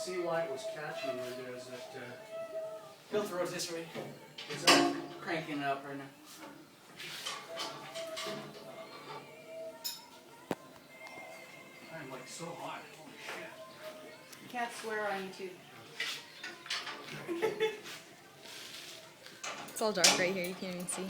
see why it was catching when there's that. He'll throw it this way. Is that Cranking it up right now. I'm like so hot. Holy shit. You can't swear on YouTube. It's all dark right here, you can't even see.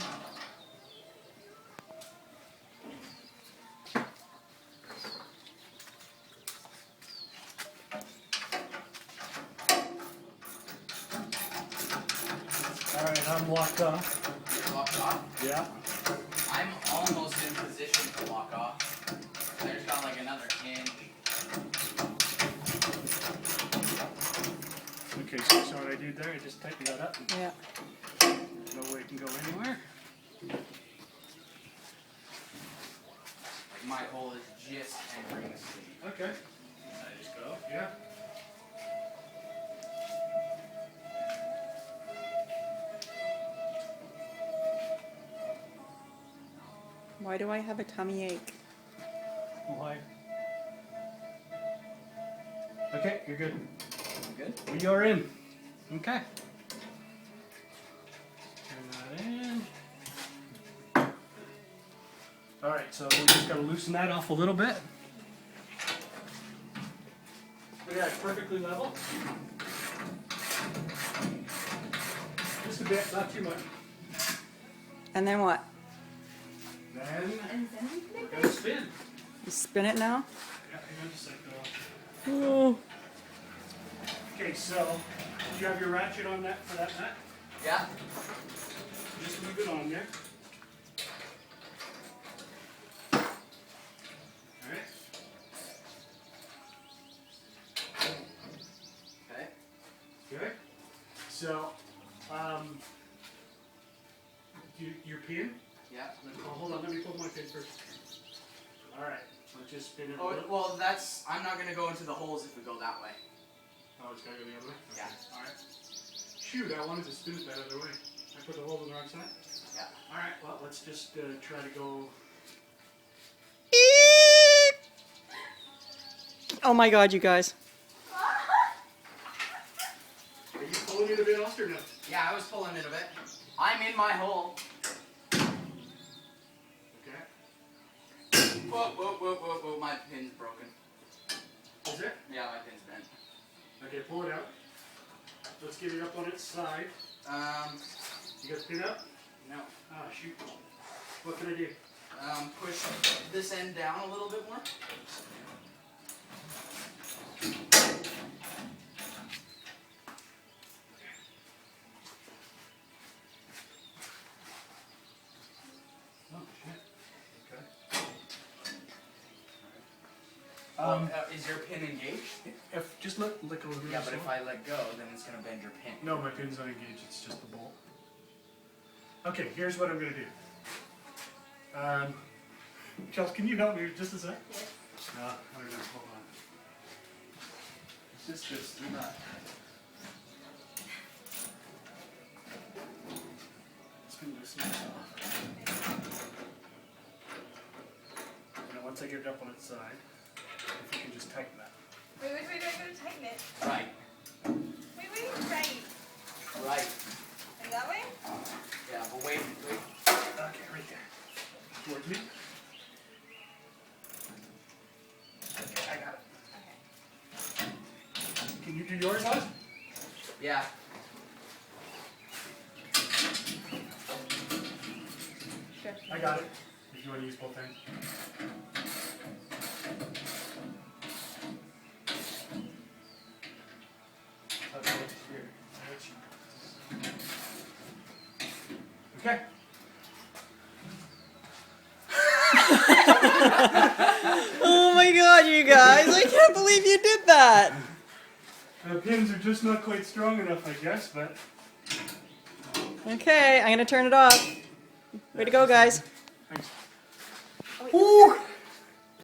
Alright, I'm locked off. Locked off? Yeah. I'm almost in position to lock off. There's got like another inch. Okay, so what I did there, I just tightened that up. Yeah. There's no way it can go anywhere. Like my hole is just entering the sleeve. Okay. I just go. Yeah. Why do I have a tummy ache? Why? Okay, you're good. Good? We are in. Okay. Turn that in. Alright, so we just gotta loosen that off a little bit. Look at that, perfectly level. Just a bit, not too much. And then what? Then we're gonna spin. You spin it now? Yeah, hang on just a second. Oh. Okay, so do you have your ratchet on that for that nut? Yeah. Just leave it on there. Alright. Okay. Okay. So, your pin? Yeah. Oh, hold on, let me pull my pin first. Alright, let's just spin it a Oh, little. well, that's. I'm not gonna go into the holes if we go that way. Oh, it's gotta go the other way? Yeah. Alright. Shoot, I wanted to spin it that other way. I put the hole on the wrong side? Yeah. Alright, well, let's just try to go. Oh my god, you guys. Are you pulling it a bit, Oster, or no? Yeah, I was pulling it a bit. I'm in my hole. Okay. Whoa, whoa, whoa, whoa, whoa, my pin's broken. Is it? Yeah, my pin's bent. Okay, pull it out. Let's get it up on its side. You got the pin up? No. Ah, shoot. What can I do? Push this end down a little bit more. Oh, shit. Okay. Is your pin engaged? If just let a little bit. Yeah, but if I let go, then it's gonna bend your pin. No, my pin's not engaged. It's just the bolt. Okay, here's what I'm gonna do. Chelsea, can you help me just a sec? Yes. No, I don't know. Hold on. It's just not. It's been loosening off. And once I get it up on its side, if you can just tighten that. Wait, I gotta tighten it. Right. Wait, right. Right. And that way? Yeah, but wait. Okay, right there. Towards me. Okay, I got it. Okay. Can you do yours, Oz? Yeah. Sure. I got it. If you want to use both hands. Okay. Oh my god, you guys. I can't believe you did that. The pins are just not quite strong enough, I guess, but... Okay, I'm gonna turn it off. Way to go, guys. Thanks. Oh, wait. Ooh!